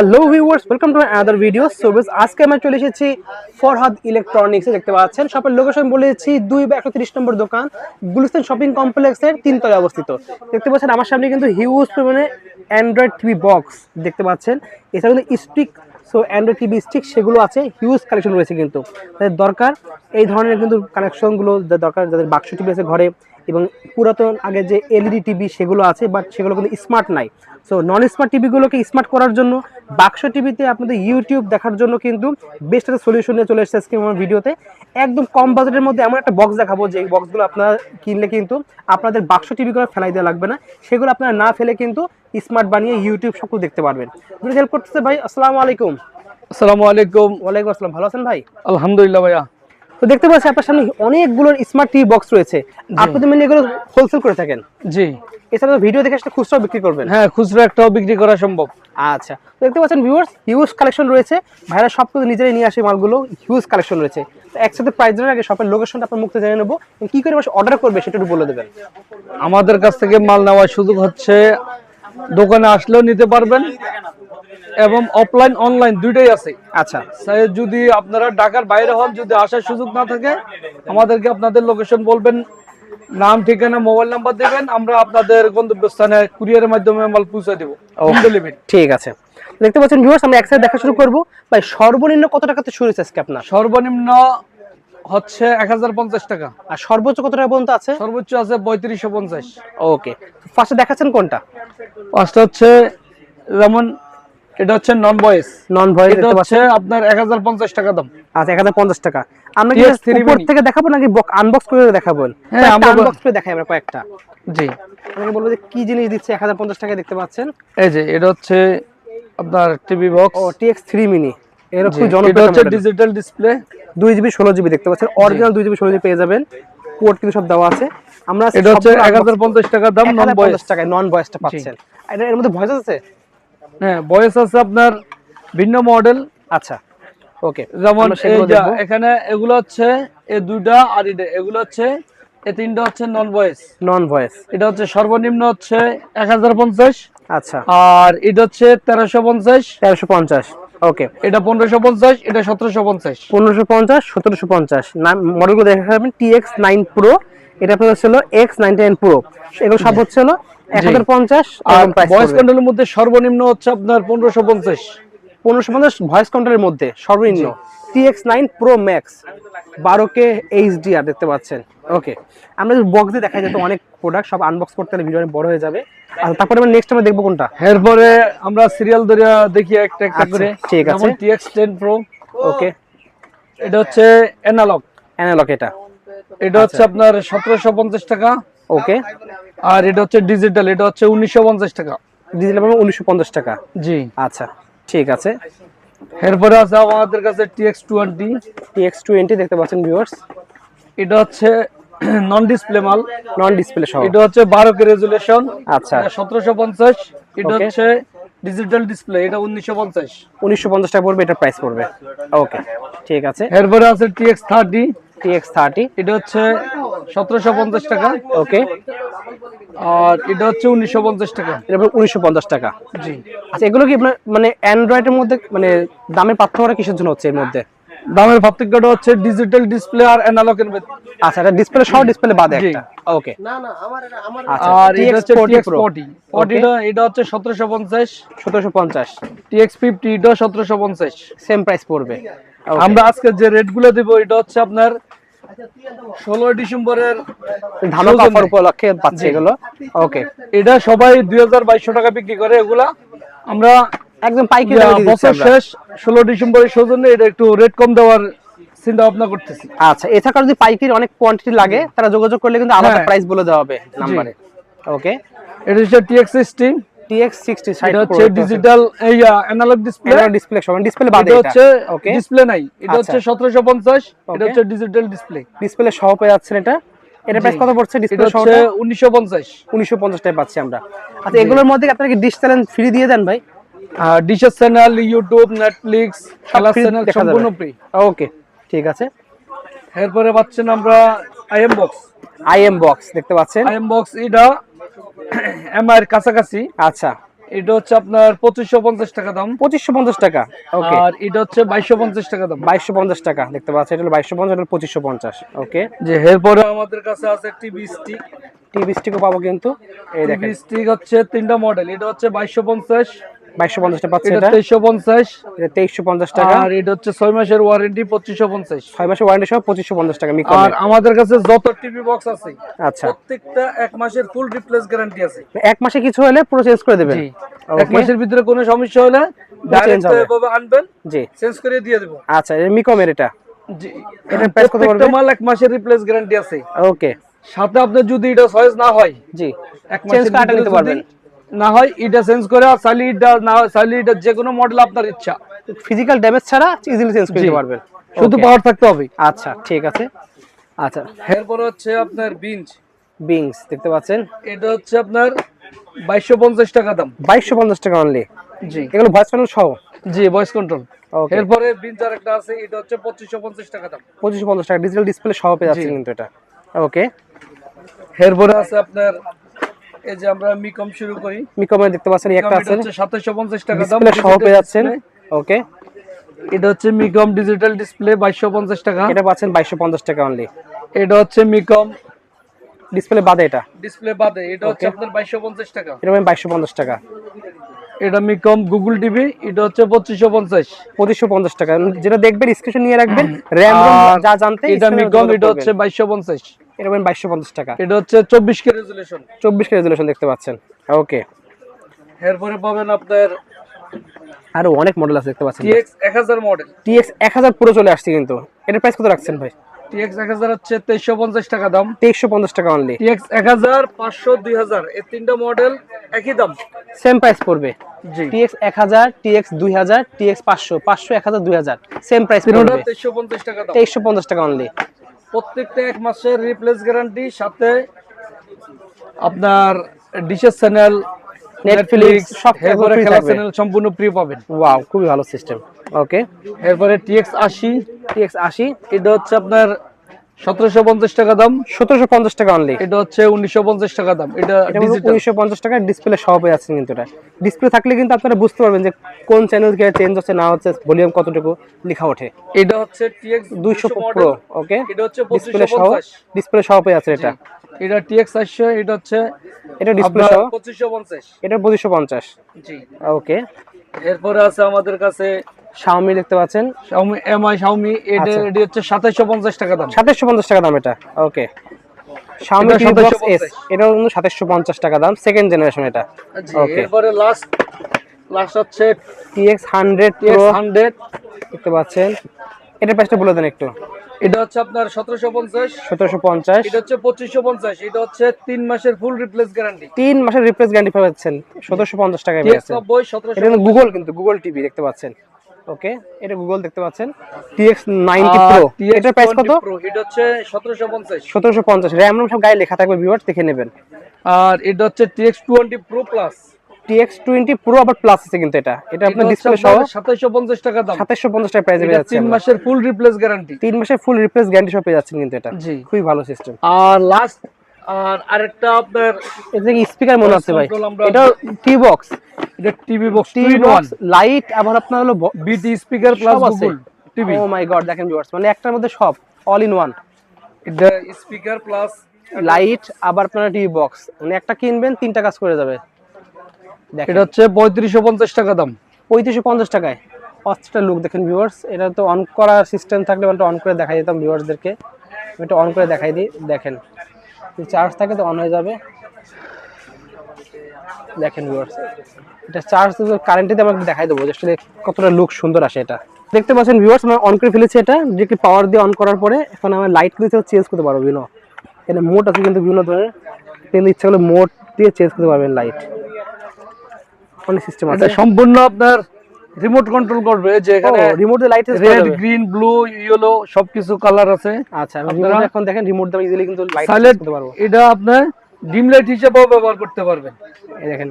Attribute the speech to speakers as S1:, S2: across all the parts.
S1: Hello viewers, welcome to another video. So আজকে আমরা চলে এসেছি ফরহাদ ইলেকট্রনিক্সে। দেখতে পাচ্ছেন শপের লোকেশন বলেছি 2/130 নম্বর দোকান, গুলিস্তান শপিং কমপ্লেক্সের 3 তলায় অবস্থিত। দেখতে পাচ্ছেন আমার সামনে কিন্তু হিউজ পরিমাণে অ্যান্ড্রয়েড টিভি বক্স দেখতে পাচ্ছেন। এছাড়া কিন্তু stick, so Android TV stick সেগুলো আছে, হিউজ কালেকশন রয়েছে। কিন্তু তাদের দরকার এই ধরনের কিন্তু কালেকশনগুলো দরকার, যাদের বাক্স টিভি আছে ঘরে এবং পুরাতন আগে যে এলইডি টিভি সেগুলো আছে, বাট সেগুলো কিন্তু স্মার্ট নাই। সো নন স্মার্ট টিভিগুলোকে স্মার্ট করার জন্য বাক্স টিভিতে আপনাদের ইউটিউব দেখার জন্য কিন্তু বেস্ট একটা সলিউশন নিয়ে চলে এসেছে আজকে আমার ভিডিওতে। একদম কম বাজেটের মধ্যে এমন একটা বক্স দেখাবো যে বক্সগুলো আপনারা কিনলে কিন্তু আপনাদের বাক্স টিভিগুলো ফেলাই দেওয়া লাগবে না, সেগুলো আপনারা না ফেলে কিন্তু স্মার্ট বানিয়ে ইউটিউব সব কিছু দেখতে পারবেন। হেল্প করতেছে ভাই। আসসালামু আলাইকুম।
S2: আসসালামু আলাইকুম।
S1: ওয়ালাইকুম আসসালাম। ভালো আছেন ভাই?
S2: আলহামদুলিল্লাহ ভাইয়া।
S1: তো দেখতে পাচ্ছি আপনার সামনে অনেকগুলো স্মার্ট টিভি বক্স রয়েছে। আপনি তো মেনলি এগুলো হোলসেল করে থাকেন?
S2: জি।
S1: এছাড়া ভিডিও দেখে আসলে খুচরা বিক্রি করবেন?
S2: হ্যাঁ, খুচরা একটাও বিক্রি করা সম্ভব।
S1: আচ্ছা, দেখতে পাচ্ছেন ভিউয়ার্স, হিউজ কালেকশন রয়েছে। ভাইরা সব কিছু নিজেরাই নিয়ে আসে, মালগুলো হিউজ কালেকশন রয়েছে। তো একসাথে প্রাইস জানার আগে শপের লোকেশনটা আপনার মুখ থেকে জেনে নেবো, কি করে অর্ডার করবে সেটা একটু বলে দেবেন।
S2: আমাদের কাছ থেকে মাল নেওয়ার সুযোগ হচ্ছে দোকানে আসলেও নিতে পারবেন এবং অফলাইন অনলাইন দুইটাই আছে।
S1: আচ্ছা,
S2: যদি আপনারা ঢাকার বাইরে হন, যদি আসার সুযোগ না থাকে, আমাদেরকে আপনাদের লোকেশন বলবেন, নাম ঠিকানা মোবাইল নাম্বার দেবেন, আমরা আপনাদের গন্তব্যস্থানে কুরিয়ারের মাধ্যমে মাল পৌঁছে দেবো।
S1: ঠিক আছে। দেখতে পাচ্ছেন ভিউয়ার্স, আমরা একসাথে দেখা শুরু করবো। ভাই সর্বনিম্ন কত টাকাতে শুরু হয়েছে আজকে আপনার?
S2: সর্বনিম্ন হচ্ছে 1050 টাকা।
S1: আর সর্বোচ্চ কত টাকা পর্যন্ত আছে?
S2: সর্বোচ্চ আছে 3550।
S1: ওকে, ফার্স্টে দেখাচ্ছেন কোনটা?
S2: ফার্স্ট হচ্ছে যেমন এটা হচ্ছে নন ভয়েস।
S1: নন ভয়েস
S2: এটা হচ্ছে আপনার 1050 টাকা দাম।
S1: আচ্ছা, 1050 টাকা। আমরা কি উপর থেকে দেখাবো নাকি আনবক্স করে দেখাবো?
S2: হ্যাঁ, আমরা
S1: আনবক্স করে দেখাই আমরা কয়েকটা।
S2: জি।
S1: আমি বলবো যে কি জিনিস দিচ্ছে 1050 টাকায় দেখতে পাচ্ছেন।
S2: এই যে এটা হচ্ছে আপনার টিভি বক্স।
S1: ও TX3 মিনি, এর খুব
S2: এটা
S1: জনপ্রিয়।
S2: হচ্ছে ডিজিটাল ডিসপ্লে,
S1: 2GB 16GB দেখতে পাচ্ছেন, অরিজিনাল 2GB 16GB পেয়ে যাবেন। পোর্ট কিন্তু সব দেওয়া আছে। আমরা
S2: এটা হচ্ছে 1050 টাকা দাম, নন ভয়েস।
S1: 1050 টাকায় নন ভয়েসটা পাচ্ছেন। আর এর মধ্যে ভয়েস আছে?
S2: হ্যাঁ, ভয়েস আছে আপনার ভিন্ন মডেল।
S1: আচ্ছা, ওকে।
S2: যেমন এই যে এখানে এগুলো হচ্ছে এই দুইটা, আর এগুলো হচ্ছে এই তিনটা হচ্ছে নন ভয়েস।
S1: নন ভয়েস
S2: এটা হচ্ছে সর্বনিম্ন হচ্ছে 1050।
S1: আচ্ছা,
S2: আর এটা হচ্ছে 1350।
S1: 1350। ওকে,
S2: এটা 1550, এটা 1750।
S1: 1550, 1750 নাম মডেলগুলো দেখা যাবেন। TX9 Pro, এটা আপনার হচ্ছে হলো X99 Pro, এগুলো সব হচ্ছে হলো 1050।
S2: আর ভয়েস কন্ট্রোলের মধ্যে সর্বনিম্ন হচ্ছে আপনার 1550।
S1: 1550 ভয়েস কন্ট্রোলের মধ্যে সর্বনিম্ন। TX9 Pro Max 12K HDR দেখতে পাচ্ছেন। ওকে, আমরা বক্স দিয়ে দেখা যেত অনেক প্রোডাক্ট, সব আনবক্স করতে হলে ভিডিও অনেক বড় হয়ে যাবে। আর তারপরে আমরা নেক্সট আমরা দেখবো কোনটা।
S2: এরপরে আমরা সিরিয়াল ধরে দেখি একটা একটা করে।
S1: ঠিক আছে।
S2: যেমন TX10 Pro।
S1: ওকে,
S2: এটা হচ্ছে অ্যানালগ। এটা হচ্ছে আপনার 1750 টাকা।
S1: ওকে,
S2: আর এটা হচ্ছে ডিজিটাল, এটা হচ্ছে 1950 টাকা।
S1: ডিজিটাল 1950 টাকা।
S2: জি।
S1: আচ্ছা, ঠিক আছে।
S2: এরপরে আছে আমাদের কাছে TX20।
S1: TX20 দেখতে পাচ্ছেন ভিউয়ার্স,
S2: এটা হচ্ছে নন ডিসপ্লে মাল,
S1: নন ডিসপ্লে সহ।
S2: এটা হচ্ছে 12K রেজুলেশন।
S1: আচ্ছা,
S2: 1750। এটা হচ্ছে ডিজিটাল ডিসপ্লে, এটা 1950।
S1: 1950 টাকা পড়বে, এটা প্রাইস পড়বে। ওকে, ঠিক আছে।
S2: এরপরে আছে TX30।
S1: TX30,
S2: এটা হচ্ছে 1750 টাকা।
S1: ওকে,
S2: আর এটা হচ্ছে 1950 টাকা।
S1: এটা 1950 টাকা।
S2: জি।
S1: আচ্ছা, এগুলো কি আপনার মানে অ্যান্ড্রয়েডের মধ্যে মানে দামের পার্থক্যটা কিসের জন্য হচ্ছে এর মধ্যে?
S2: দামের পার্থক্যটা হচ্ছে ডিজিটাল ডিসপ্লে আর অ্যানালগের মধ্যে।
S1: আচ্ছা, এটা ডিসপ্লে সহ, ডিসপ্লে বাদে একটা। ওকে, আচ্ছা।
S2: আর এটা হচ্ছে
S1: TX40,
S2: এটা হচ্ছে 1750।
S1: 1750।
S2: TX50 এটা 1750।
S1: সেম প্রাইস পড়বে।
S2: আমরা আজকে যে রেটগুলো দেব এটা হচ্ছে আপনার 16 ডিসেম্বরের
S1: ধামাকা অফার উপলক্ষে পাচ্ছে এগুলো। ওকে,
S2: এটা সবাই 2200 টাকা বিক্রি করে। এগুলা আমরা
S1: একদম পাইকারি দামে দিচ্ছি
S2: বছর
S1: আমরা।
S2: শেষ 16 ডিসেম্বরের সৌজন্যে এটা একটু রেট কম দেওয়ার চিন্তা ভাবনা করতেছি।
S1: আচ্ছা, এছাড়া যদি পাইকারি অনেক কোয়ান্টিটি লাগে তারা যোগাযোগ করলে কিন্তু আলাদা প্রাইস বলে দেওয়া হবে নম্বরে। ওকে,
S2: এটা হচ্ছে TX60।
S1: TX60
S2: এটা হচ্ছে ডিজিটাল এই অ্যানালগ ডিসপ্লে।
S1: ডিসপ্লে সমান, ডিসপ্লে বাদে
S2: এটা হচ্ছে
S1: ওকে,
S2: ডিসপ্লে নাই। এটা হচ্ছে 1750। এটা হচ্ছে ডিজিটাল ডিসপ্লে,
S1: ডিসপ্লে সহ পেয়ে যাচ্ছেন। এটা প্রাইস কত পড়ছে ডিসপ্লে সহ?
S2: 1950।
S1: 1950 টাকা পাচ্ছি আমরা। আচ্ছা, এগুলোর মধ্যে আপনারা কি ডিশ চ্যানেল ফ্রি দিয়ে দেন ভাই?
S2: ডিশের চ্যানেল, ইউটিউব, নেটফ্লিক্স, খেলার চ্যানেল সম্পূর্ণ ফ্রি।
S1: ওকে, ঠিক আছে।
S2: এরপরে পাচ্ছেন আমরা IM বক্স।
S1: IM বক্স দেখতে পাচ্ছেন।
S2: IM বক্স এটা MI এর কাছাকাছি।
S1: আচ্ছা,
S2: এটা হচ্ছে আপনার 2550 টাকা দাম।
S1: 2550 টাকা, ওকে।
S2: আর এটা হচ্ছে 2250 টাকা দাম।
S1: 2250 টাকা দেখতে পাচ্ছেন, এটা হলো 2250, এটা হলো 2550, ওকে।
S2: যে এরপরে আমাদের কাছে আছে টিভি স্টিক।
S1: টিভি স্টিকও পাবো কিন্তু, এই দেখেন
S2: টিভি স্টিক হচ্ছে তিনটা মডেল, এটা হচ্ছে 2250,
S1: 2250 টাকা পাচ্ছে,
S2: এটা
S1: এটা
S2: 2350,
S1: এটা 2350 টাকা।
S2: আর এটা হচ্ছে 6 মাসের ওয়ারেন্টি 2550।
S1: 6 মাসের ওয়ারেন্টি সহ 2550 টাকা
S2: আর
S1: মিকমের।
S2: আমাদের কাছে যত টিভি বক্স আছে
S1: আচ্ছা,
S2: প্রত্যেকটা 1 মাসের ফুল রিপ্লেস গ্যারান্টি আছে।
S1: এক মাসে কিছু হলে পুরো চেঞ্জ করে দেবেন।
S2: জি,
S1: ওকে,
S2: 1 মাসের ভিতরে কোনো সমস্যা হলে ডাইরেক্ট
S1: হবে।
S2: এভাবে আনবেন,
S1: জি,
S2: চেঞ্জ করে দিয়ে দেব।
S1: আচ্ছা, এটা মিকমের, এটা
S2: জি,
S1: এটার প্রাইস কত
S2: প্রত্যেকটা
S1: পড়বে?
S2: মাল 1 মাসের রিপ্লেস গ্যারান্টি আছে।
S1: ওকে,
S2: সাথে আপনার যদি এটা চয়েস না হয়,
S1: জি,
S2: 1
S1: চেঞ্জ
S2: মাসের
S1: কাটা
S2: ভিতরে
S1: নিতে
S2: যদি
S1: পারবেন।
S2: না হয় এটা চেঞ্জ করে, আর চাইলে এটা না চাইলে এটা যে কোনো মডেল আপনার ইচ্ছা,
S1: ফিজিক্যাল ড্যামেজ ছাড়া ইজিলি চেঞ্জ করে
S2: জি,
S1: দিতে পারবেন।
S2: শুধু
S1: Okay,
S2: পাওয়ার থাকতে হবে।
S1: আচ্ছা, ঠিক আছে। আচ্ছা,
S2: এরপর হচ্ছে আপনার বিঞ্জ।
S1: বিংস দেখতে পাচ্ছেন,
S2: এটা হচ্ছে আপনার 2250 টাকা দাম।
S1: 2250 টাকা অনলি।
S2: জি,
S1: এগুলো ভয়েস প্যানেল সহ।
S2: জি, ভয়েস কন্ট্রোল।
S1: ওকে,
S2: এরপরে বিঞ্জ আরেকটা আছে, এটা হচ্ছে 2550 টাকা দাম।
S1: 2550 টাকা ডিজিটাল ডিসপ্লে সহ পেয়ে যাচ্ছেন
S2: জি।
S1: কিন্তু এটা। ওকে,
S2: এরপরে আছে আপনার এই যে আমরা মিকম শুরু করি,
S1: মিকমের দেখতে পাচ্ছেন, এই একটা
S2: মিকম
S1: আছে
S2: এটা হচ্ছে 2750 টাকা দাম,
S1: ডিসপ্লে সহ পেয়ে যাচ্ছেন।
S2: ডিজিটাল
S1: ওকে,
S2: ডিসপ্লে। এটা হচ্ছে মিকম ডিজিটাল ডিসপ্লে 2250 টাকা।
S1: এটা পাচ্ছেন 2250 টাকা অনলি।
S2: এটা হচ্ছে মিকম
S1: ডিসপ্লে বাদে এটা,
S2: ডিসপ্লে বাদে, এটা হচ্ছে
S1: Okay.
S2: আপনার 2250 টাকা।
S1: এটা পাবেন 2250 টাকা।
S2: এটা মিকম গুগল টিভি, এটা হচ্ছে 2550।
S1: 2550 টাকা, যেটা দেখবেন স্ক্রিনশট নিয়ে রাখবেন, র্যাম
S2: আর
S1: যা জানতে
S2: এটা
S1: স্ক্রিনে
S2: মিকম,
S1: যোগাযোগ
S2: এটা
S1: করবেন।
S2: হচ্ছে 2250।
S1: এটা পাবেন 2250 টাকা।
S2: এটা হচ্ছে 24 কে রেজুলেশন।
S1: 24 কে রেজোলিউশন দেখতে পাচ্ছেন। ওকে,
S2: এরপরে পাবেন আপনার
S1: আরো অনেক মডেল আছে দেখতে পাচ্ছেন।
S2: TX 1000 model.
S1: TX 1000 পুরো চলে আসছে কিন্তু, এটার প্রাইস কত রাখছেন ভাই?
S2: TX 1000 হচ্ছে 2350 টাকা দাম।
S1: 2350 টাকা অনলি।
S2: TX 1000, 500, 2000 এই তিনটা মডেল একই দাম।
S1: সেম প্রাইস পড়বে।
S2: জি,
S1: TX 1000, TX 2000, TX 500, 500, 1000, 2000 same price
S2: তিনটা
S1: পড়বে।
S2: 2350 টাকা দাম।
S1: 2350 টাকা অনলি।
S2: প্রত্যেকটা 1 মাসের রিপ্লেস গ্যারান্টি, সাথে আপনার ডিশের চ্যানেল,
S1: নেটফ্লিক্স সব
S2: এরপরে
S1: ফ্রি
S2: খেলা
S1: থাকবে।
S2: চ্যানেল সম্পূর্ণ ফ্রি পাবেন।
S1: ওয়াও, খুবই ভালো সিস্টেম। ওকে,
S2: এরপরে TX 80,
S1: TX 80,
S2: এটা হচ্ছে আপনার 1750 টাকা দাম।
S1: 1750 টাকা অনলি।
S2: এটা হচ্ছে 1950 টাকা দাম। এটা
S1: এটা
S2: ডিজিটাল।
S1: 1950 টাকা ডিসপ্লে সহ পেয়ে যাচ্ছেন কিন্তু এটা। ডিসপ্লে থাকলে কিন্তু আপনারা বুঝতে পারবেন যে কোন চ্যানেল কে চেঞ্জ হচ্ছে না হচ্ছে, ভলিউম কতটুকু লেখা ওঠে।
S2: এটা হচ্ছে TX
S1: 200
S2: 200
S1: প্রো,
S2: মডেল।
S1: ওকে,
S2: এটা হচ্ছে
S1: ডিসপ্লে সহ,
S2: 2550।
S1: ডিসপ্লে সহ পেয়ে যাচ্ছে এটা।
S2: এটা TX 800, এটা হচ্ছে
S1: এটা ডিসপ্লে
S2: আপনার
S1: সহ,
S2: 2550।
S1: এটা 2550।
S2: জি,
S1: ওকে,
S2: এরপরে আছে আমাদের কাছে
S1: Xiaomi দেখতে পাচ্ছেন,
S2: Xiaomi MI Xiaomi, এটা
S1: আচ্ছা।
S2: এটি হচ্ছে 2750 টাকা দাম।
S1: 2750 টাকা দাম এটা। ওকে, Xiaomi
S2: এটা
S1: TV Box
S2: 2750
S1: S, এটা কিন্তু 2750 টাকা দাম, সেকেন্ড জেনারেশন এটা।
S2: জি,
S1: ওকে,
S2: এরপরে লাস্ট হচ্ছে
S1: TX 100
S2: TX
S1: Pro
S2: 100,
S1: দেখতে পাচ্ছেন, এটার প্রাইসটা বলে দেন একটু।
S2: এটা হচ্ছে আপনার 1750।
S1: 1750,
S2: এটা হচ্ছে 2550। এটা হচ্ছে 3 মাসের ফুল রিপ্লেস গ্যারান্টি।
S1: 3 মাসের রিপ্লেস গ্যারান্টি পাচ্ছেন 1750 টাকায়
S2: TX
S1: পেয়েছেন।
S2: 90,
S1: এটা কিন্তু
S2: 1750।
S1: গুগল, কিন্তু গুগল টিভি দেখতে পাচ্ছেন। ওকে, এটা গুগল দেখতে পাচ্ছেন। TX 90 Pro, এটার প্রাইস কত?
S2: Pro, এটা হচ্ছে 1750।
S1: 1750, র্যাম রম সব গায়ে লেখা থাকবে, ভিউয়ার্স দেখে নেবেন।
S2: আর এটা হচ্ছে TX 20 Pro Plus।
S1: TX 20 Pro আবার প্লাস আছে কিন্তু এটা আপনার
S2: এটা হচ্ছে
S1: ডিসপ্লে সহ
S2: আপনার 2750 টাকা দাম।
S1: 2750 টাকা প্রাইসে পেয়ে
S2: এটা
S1: যাচ্ছে।
S2: 3 মাসের ফুল রিপ্লেস গ্যারান্টি।
S1: 3 মাসের ফুল রিপ্লেস গ্যারান্টি সহ পেয়ে যাচ্ছেন কিন্তু এটা।
S2: জি।
S1: খুবই ভালো সিস্টেম।
S2: আর লাস্ট আরেকটা আপনার
S1: এটা কি স্পিকার মনে হচ্ছে ভাই?
S2: Control আমরা-
S1: এটা টি বক্স,
S2: এটা TV box
S1: T box light, আবার আপনার হলো
S2: বিটি স্পিকার প্লাস
S1: সব আছে।
S2: Google TV.
S1: Oh my god, দেখেন ভিউয়ার্স, মানে একটার মধ্যে সব, অল ইন ওয়ান,
S2: এটা স্পিকার প্লাস
S1: লাইট আবার আপনার টিভি বক্স, মানে একটা কিনবেন তিনটা কাজ করে যাবে। দেখেন
S2: এটা হচ্ছে 3550 টাকা দাম।
S1: 3550 টাকায় অস্থির লুক দেখেন ভিউয়ার্স। এটা তো অন করার সিস্টেম থাকলে এটা অন করে দেখাই দিতাম ভিউয়ার্সদেরকে। আমি এটা অন করে দেখাই দিই, দেখেন চার্জ থাকে তো অন হয়ে যাবে। দেখেন ভিউয়ার্স, এটা চার্জ কারেন্টে দিয়ে আমাকে দেখাই দেবো যে আসলে কতটা লুক সুন্দর আসে। এটা দেখতে পাচ্ছেন ভিউয়ার্স, আমরা অন করে ফেলেছি এটা ডিরেক্টলি পাওয়ার দিয়ে অন করার পরে। এখন আমরা লাইট কিন্তু চেঞ্জ করতে পারবো বিভিন্ন, এটা মোড আছে কিন্তু বিভিন্ন ধরনের, কিন্তু ইচ্ছা করলে মোড দিয়ে চেঞ্জ করতে পারবেন লাইট, অনেক সিস্টেম আছে।
S2: এটা সম্পূর্ণ আপনার রিমোট কন্ট্রোল করবে, যে এখানে
S1: রিমোট দিয়ে light change
S2: red green blue yellow সবকিছু কালার আছে।
S1: আচ্ছা, আমি রিমোট এখন দেখেন, রিমোট দিয়ে ইজিলি কিন্তু লাইট চেঞ্জ
S2: সাইলেন্ট,
S1: করতে পারবো।
S2: এটা আপনি ডিম লাইট হিসেবেও ব্যবহার করতে পারবেন।
S1: এই দেখেন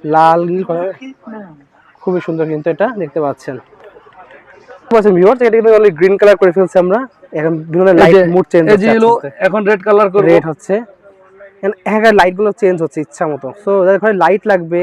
S1: লাল নীল কালার, খুবই সুন্দর কিন্তু এটা দেখতে পাচ্ছেন। ভিউয়ার্স, এটা কিন্তু অনলি গ্রিন কালার করে ফেলছি আমরা। এখন বিভিন্ন লাইট মুড চেঞ্জ
S2: এই যে
S1: হচ্ছে,
S2: হলো এখন রেড কালার করব,
S1: রেড হচ্ছে, এখন লাইট গুলো চেঞ্জ হচ্ছে ইচ্ছা মতো। সো যাদের ঘরে লাইট লাগবে,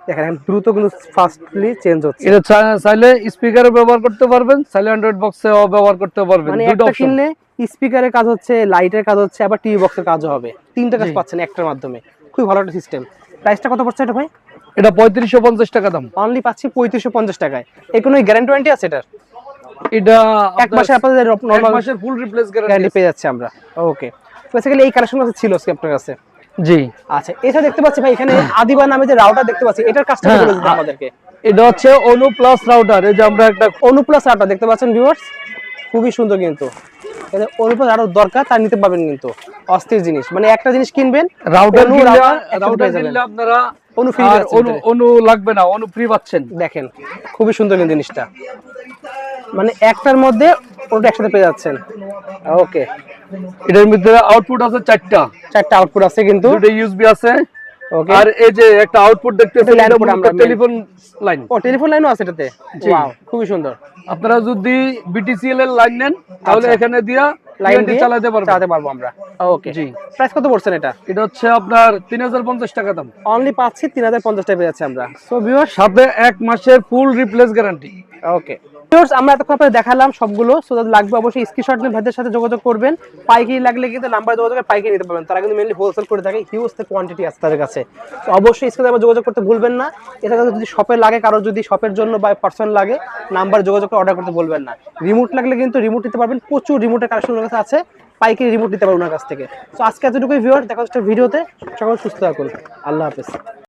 S1: দেখেন এখন দ্রুত কিন্তু ফাস্টলি চেঞ্জ হচ্ছে।
S2: এটা চাইলে স্পিকারে ব্যবহার করতে পারবেন, চাইলে অ্যান্ড্রয়েড বক্সে ব্যবহার করতে পারবেন।
S1: মানে
S2: দুটো
S1: একটা
S2: অপশন।
S1: কিনলে স্পিকারের কাজ হচ্ছে, লাইটের কাজ হচ্ছে, আবার টিভি বক্সের কাজও হবে, তিনটা কাজ
S2: জি।
S1: পাচ্ছেন একটার মাধ্যমে। খুবই ভালো একটা সিস্টেম। প্রাইসটা কত পড়ছে এটা ভাই?
S2: এটা 3550 টাকা দাম।
S1: অনলি পাচ্ছি 3550 টাকায়। এই কোনো গ্যারান্টি ওয়ারেন্টি আছে এটার?
S2: এটা
S1: এক মাসে আপনাদের
S2: এক
S1: নরমাল
S2: মাসের ফুল রিপ্লেস
S1: গ্যারান্টি
S2: গ্যারান্টি
S1: পেয়ে যাচ্ছে আমরা। ওকে, বেসিক্যালি এই কালেকশন ছিল আজকে আপনার কাছে।
S2: জি।
S1: আচ্ছা, এছাড়া দেখতে পাচ্ছি ভাই এখানে আদিবা নামে যে রাউটার দেখতে পাচ্ছি, এটার কাজটা
S2: হ্যাঁ,
S1: বলে দিতে আমাদেরকে।
S2: এটা হচ্ছে অনু প্লাস রাউটার। এই যে আমরা একটা
S1: অনুপ্লাস রাউটার দেখতে পাচ্ছেন ভিউয়ার্স, খুবই সুন্দর কিন্তু। অনুপ্লাস আরো দরকার তার নিতে পারবেন কিন্তু, অস্থির জিনিস। মানে একটা জিনিস কিনবেন,
S2: রাউটার
S1: অনু
S2: কিনলে
S1: একসাথে পেয়ে যাবেন।
S2: আপনারা
S1: অনু ফ্রি
S2: আর অনু লাগবে না, অনু ফ্রি পাচ্ছেন।
S1: দেখেন খুবই সুন্দর কিন্তু জিনিসটা, মানে একটার মধ্যে ওটা একসাথে পেয়ে যাচ্ছেন। ওকে,
S2: এটার মধ্যে আউটপুট আছে
S1: চারটা আউটপুট আছে কিন্তু।
S2: দুটো ইউএসবি আছে।
S1: ওকে,
S2: আর এই যে একটা আউটপুট দেখতেছেন,
S1: এটা
S2: এটা
S1: output আমরা
S2: মূলত টেলিফোন লাইন।
S1: ও টেলিফোন লাইনও আছে এটাতে।
S2: জি।
S1: ওয়াও, খুবই সুন্দর।
S2: আপনারা যদি বিটিসিএল এর লাইন নেন তাহলে
S1: আচ্ছা।
S2: এখানে দিয়া
S1: লাইন
S2: TNT
S1: দিয়ে
S2: চালাতে পারবেন।
S1: চালাতে পারবো আমরা। ওকে,
S2: জি।
S1: প্রাইস কত পড়ছেন এটা?
S2: এটা হচ্ছে আপনার 3050 টাকা দাম।
S1: অনলি পাচ্ছি 3050 টাকা পেয়ে যাচ্ছে আমরা। সো ভিউয়ার্স,
S2: সাথে 1 মাসের ফুল রিপ্লেস গ্যারান্টি।
S1: ওকে ভিউয়ার্স, আমরা এতক্ষণ আপনাদের দেখালাম সবগুলো। সো যাদের লাগবে অবশ্যই স্ক্রিনশট নিয়ে ভাইদের সাথে যোগাযোগ করবেন। পাইকারি লাগলে কিন্তু নাম্বার যোগাযোগ করে পাইকারি নিতে পারবেন। তারা কিন্তু মেইনলি হোলসেল করে থাকে, হিউজ কোয়ান্টিটি আছে তাদের কাছে। তো অবশ্যই স্ক্রিনে নাম্বার যোগাযোগ করতে ভুলবেন না। এছাড়া যদি শপে লাগে, কারো যদি শপের জন্য বা পার্সোনাল লাগে, নাম্বার যোগাযোগ করে অর্ডার করতে ভুলবেন না। রিমোট লাগলে কিন্তু রিমোট নিতে পারবেন, প্রচুর রিমোটের কালেকশন ওনার কাছে আছে, পাইকারি রিমোট নিতে পারবেন ওনার কাছ থেকে। তো আজকে এতটুকুই ভিউয়ার, দেখা হচ্ছে ভিডিওতে। সকল সুস্থ থাকুন, আল্লাহ হাফেজ।